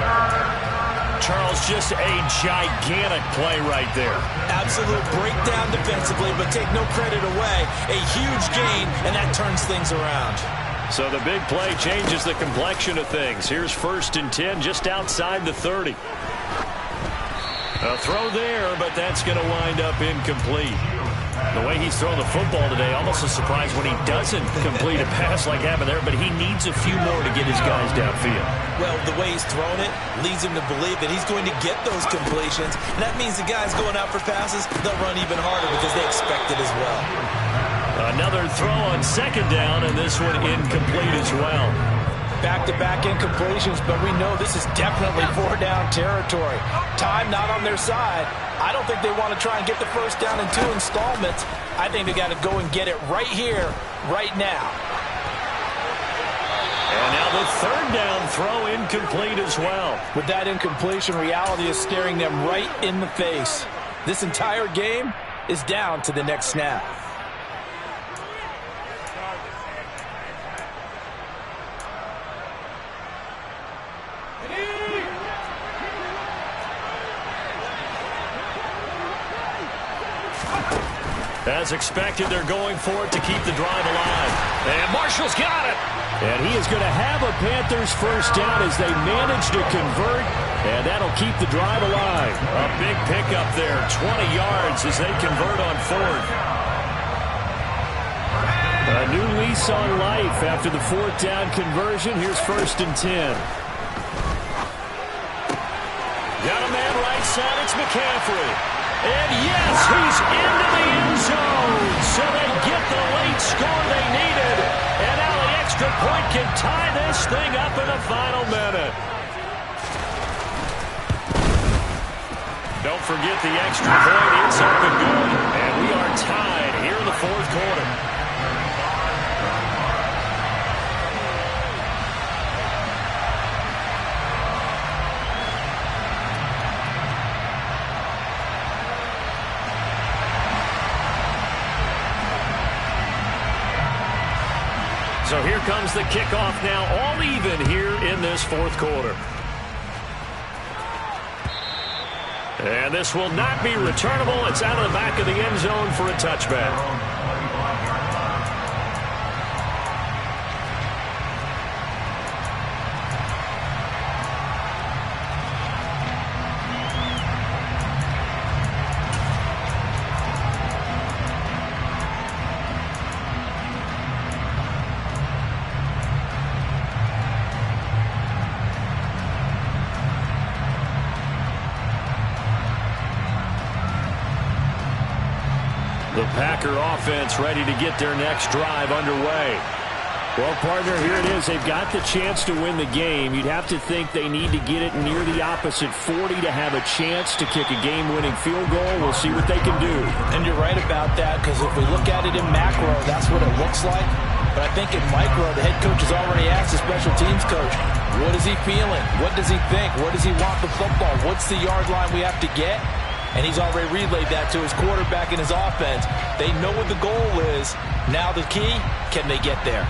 Charles, just a gigantic play right there. Absolute breakdown defensively, but take no credit away. A huge gain, and that turns things around. So the big play changes the complexion of things. Here's 1st and 10 just outside the 30. A throw there, but that's going to wind up incomplete. The way he's thrown the football today, almost a surprise when he doesn't complete a pass like happened there, but he needs a few more to get his guys downfield. Well, the way he's thrown it leads him to believe that he's going to get those completions, and that means the guys going out for passes, they'll run even harder because they expect it as well. Another throw on 2nd down, and this one incomplete as well. Back-to-back incompletions, but we know this is definitely 4-down territory. Time not on their side. I don't think they want to try and get the first down in 2 installments. I think they got to go and get it right here, right now. And now the 3rd down throw incomplete as well. With that incompletion, reality is staring them right in the face. This entire game is down to the next snap. As expected, they're going for it to keep the drive alive. And Marshall's got it. And he is going to have a Panthers first down as they manage to convert. And that'll keep the drive alive. A big pickup there, 20 yards as they convert on 4th. A new lease on life after the 4th down conversion. Here's 1st and 10. Got a man right side. It's McCaffrey. And yes, he's into the end zone. So they get the late score they needed. And now the extra point can tie this thing up in the final minute. Don't forget the extra point. It's up and good. And we are tied here in the 4th quarter. So here comes the kickoff now, all even here in this 4th quarter. And this will not be returnable. It's out of the back of the end zone for a touchback. The Packer offense ready to get their next drive underway. Well, partner, here it is. They've got the chance to win the game. You'd have to think they need to get it near the opposite 40 to have a chance to kick a game-winning field goal. We'll see what they can do. And you're right about that, because if we look at it in macro, that's what it looks like. But I think in micro, the head coach has already asked the special teams coach, what is he feeling? What does he think? Where does he want the football? What's the yard line we have to get? And he's already relayed that to his quarterback and his offense. They know what the goal is. Now the key, can they get there?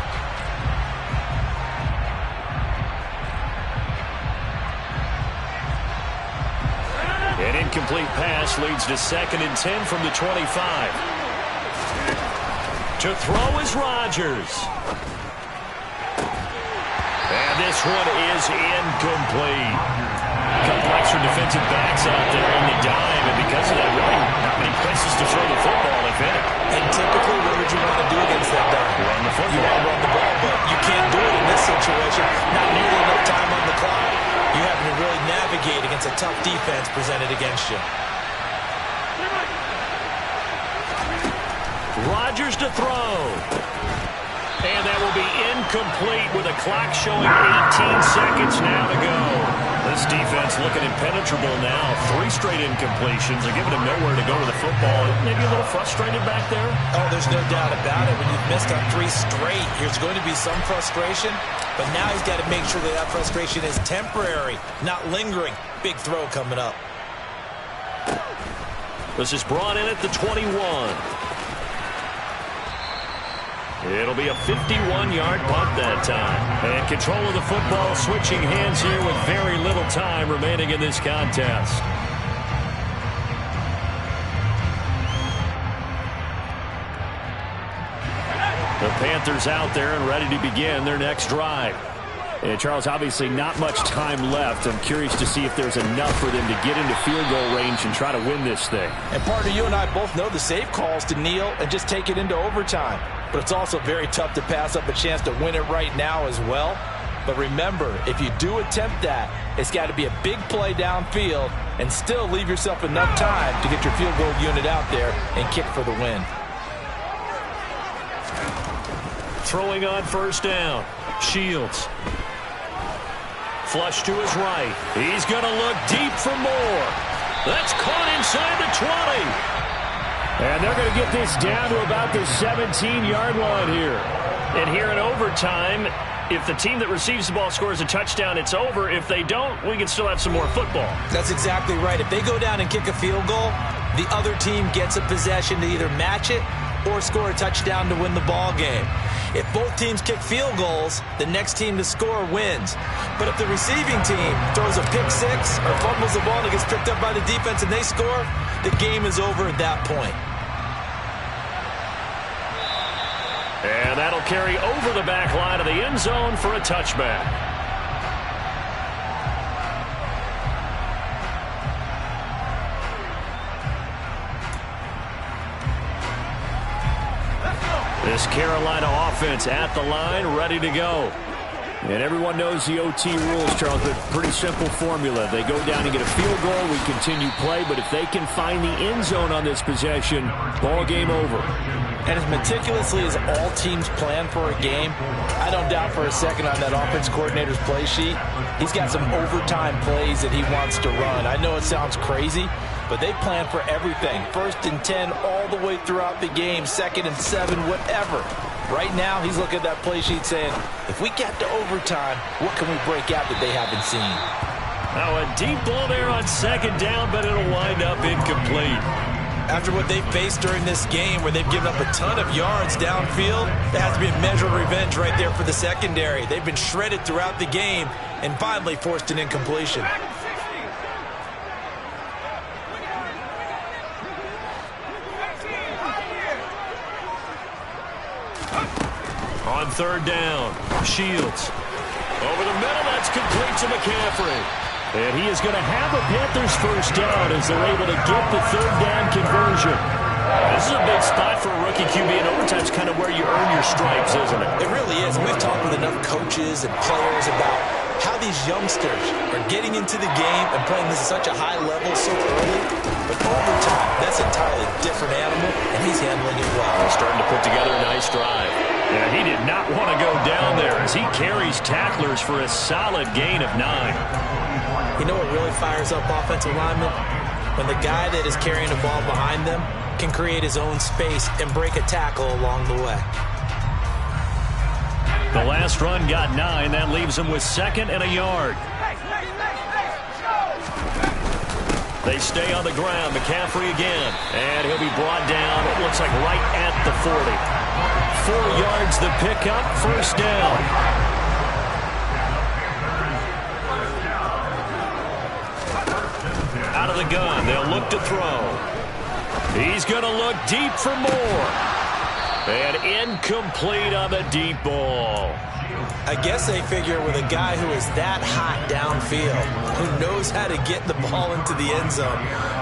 An incomplete pass leads to 2nd and 10 from the 25. To throw is Rodgers. And this one is incomplete. A couple extra defensive backs out there on the dime, and because of that, really not many places to throw the football, if any. And typically, what would you want to do against that dime? Run the football. You want to run the ball, but you can't do it in this situation. Not nearly enough time on the clock. You having to really navigate against a tough defense presented against you. Rodgers to throw. And that will be incomplete with a clock showing 18 seconds now to go. This defense looking impenetrable now. 3 straight incompletions. They're giving him nowhere to go with the football. Maybe a little frustrated back there? Oh, there's no doubt about it. When you've missed on 3 straight, there's going to be some frustration. But now he's got to make sure that that frustration is temporary, not lingering. Big throw coming up. This is brought in at the 21. It'll be a 51-yard punt that time. And control of the football switching hands here with very little time remaining in this contest. The Panthers out there and ready to begin their next drive. And Charles, obviously not much time left. I'm curious to see if there's enough for them to get into field goal range and try to win this thing. And partner, you and I both know the safe calls to kneel and just take it into overtime. But it's also very tough to pass up a chance to win it right now as well. But remember, if you do attempt that, it's got to be a big play downfield and still leave yourself enough time to get your field goal unit out there and kick for the win. Throwing on first down. Shields. Flush to his right. He's going to look deep for more. That's caught inside the 20. And they're going to get this down to about the 17-yard line here. And here in overtime, if the team that receives the ball scores a touchdown, it's over. If they don't, we can still have some more football. That's exactly right. If they go down and kick a field goal, the other team gets a possession to either match it or score a touchdown to win the ball game. If both teams kick field goals, the next team to score wins. But if the receiving team throws a pick six or fumbles the ball and it gets picked up by the defense and they score, the game is over at that point. And that'll carry over the back line of the end zone for a touchback. This Carolina offense at the line, ready to go. And everyone knows the OT rules, Charles, but pretty simple formula. They go down and get a field goal, we continue play, but if they can find the end zone on this possession, ball game over. And as meticulously as all teams plan for a game, I don't doubt for a second on that offense coordinator's play sheet, he's got some overtime plays that he wants to run. I know it sounds crazy, but they plan for everything. 1st and 10 all the way throughout the game, 2nd and 7, whatever. Right now, he's looking at that play sheet saying, if we get to overtime, what can we break out that they haven't seen? Now a deep ball there on 2nd down, but it'll wind up incomplete. After what they've faced during this game where they've given up a ton of yards downfield, there has to be a measure of revenge right there for the secondary. They've been shredded throughout the game and finally forced an incompletion. On 3rd down, Shields. Over the middle, that's complete to McCaffrey. And he is going to have a Panthers first down as they're able to get the 3rd down conversion. This is a big spot for a rookie QB, and overtime's kind of where you earn your stripes, isn't it? It really is. We've talked with enough coaches and players about how these youngsters are getting into the game and playing this at such a high level so early. But overtime, that's an entirely different animal, and he's handling it well. He's starting to put together a nice drive. Yeah, he did not want to go down there as he carries tacklers for a solid gain of 9. You know what really fires up offensive linemen? When the guy that is carrying the ball behind them can create his own space and break a tackle along the way. The last run got 9. That leaves him with 2nd and a yard. They stay on the ground. McCaffrey again. And he'll be brought down, it looks like right at the 40. 4 yards the pickup, first down. Out of the the gun. They'll look to throw. He's going to look deep for more. And incomplete on the deep ball. I guess they figure with a guy who is that hot downfield, who knows how to get the ball into the end zone,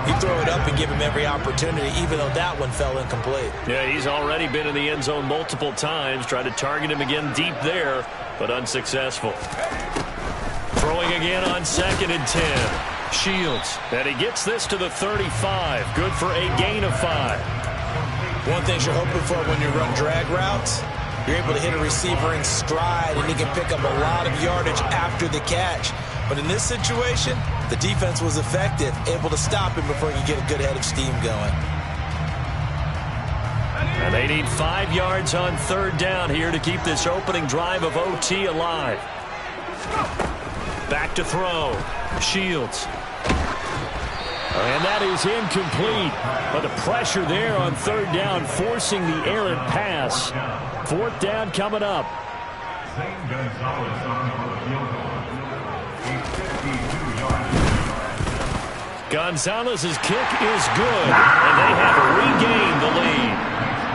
you throw it up and give him every opportunity, even though that one fell incomplete. Yeah, he's already been in the end zone multiple times. Tried to target him again deep there, but unsuccessful. Throwing again on 2nd and 10. Shields. And he gets this to the 35. Good for a gain of 5. One thing you're hoping for when you run drag routes, you're able to hit a receiver in stride, and he can pick up a lot of yardage after the catch. But in this situation, the defense was effective, able to stop him before he could get a good head of steam going. And they need 5 yards on 3rd down here to keep this opening drive of OT alive. Back to throw. Shields. And that is incomplete. But the pressure there on 3rd down, forcing the errant pass. 4th down coming up. Gonzalez's kick is good, and they have regained the lead.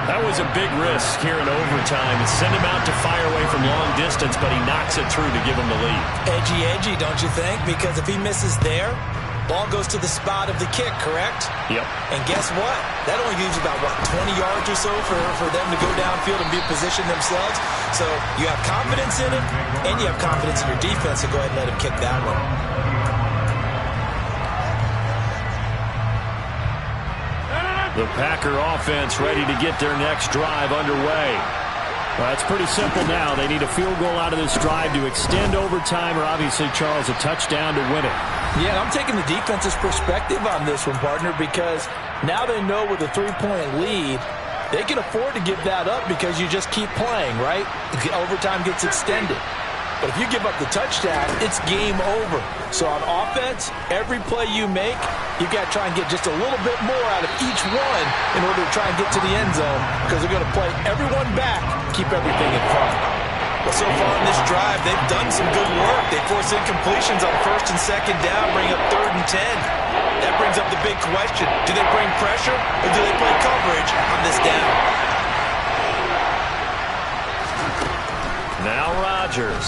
That was a big risk here in overtime. Send him out to fire away from long distance, but he knocks it through to give him the lead. Edgy, don't you think? Because if he misses there, ball goes to the spot of the kick, correct? Yep. And guess what? That only gives you about, 20 yards or so for them to go downfield and be positioned themselves. So you have confidence in it, and you have confidence in your defense to go ahead and let him kick that one. The Packer offense ready to get their next drive underway. Well, it's pretty simple now. They need a field goal out of this drive to extend overtime, or obviously, Charles, a touchdown to win it. Yeah, I'm taking the defense's perspective on this one, partner, because now they know with a 3-point lead, they can afford to give that up because you just keep playing, right? Overtime gets extended. But if you give up the touchdown, it's game over. So on offense, every play you make, you've got to try and get just a little bit more out of each one in order to try and get to the end zone, because they're going to play everyone back, keep everything in front. Well, so far in this drive, they've done some good work. They force incompletions on 1st and 2nd down, bring up 3rd and 10. That brings up the big question. Do they bring pressure, or do they play coverage on this down? Now Rodgers.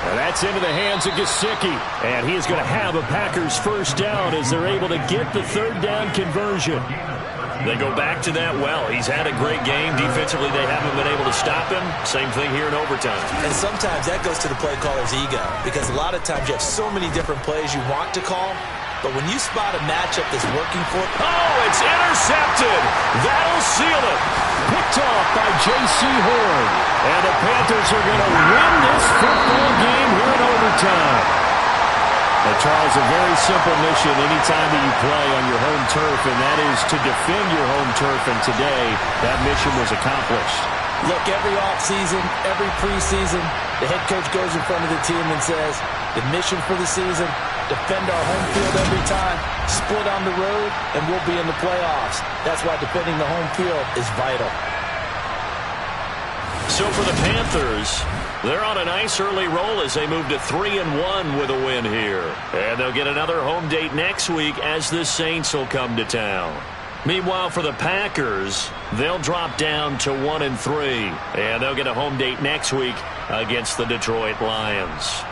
And that's into the hands of Gesicki. And he is going to have a Packers first down as they're able to get the 3rd down conversion. They go back to that well. He's had a great game. Defensively, they haven't been able to stop him. Same thing here in overtime. And sometimes that goes to the play caller's ego, because a lot of times you have so many different plays you want to call, but when you spot a matchup that's working for it. Oh, it's intercepted. That'll seal it. Picked off by J.C. Horn. And the Panthers are going to win this football game here in overtime. Charles, a very simple mission anytime that you play on your home turf, and that is to defend your home turf. And today, that mission was accomplished. Look, every offseason, every preseason, the head coach goes in front of the team and says, the mission for the season, defend our home field every time, split on the road, and we'll be in the playoffs. That's why defending the home field is vital. So for the Panthers, they're on a nice early roll as they move to 3-1 with a win here. And they'll get another home date next week as the Saints will come to town. Meanwhile, for the Packers, they'll drop down to 1-3. And they'll get a home date next week against the Detroit Lions.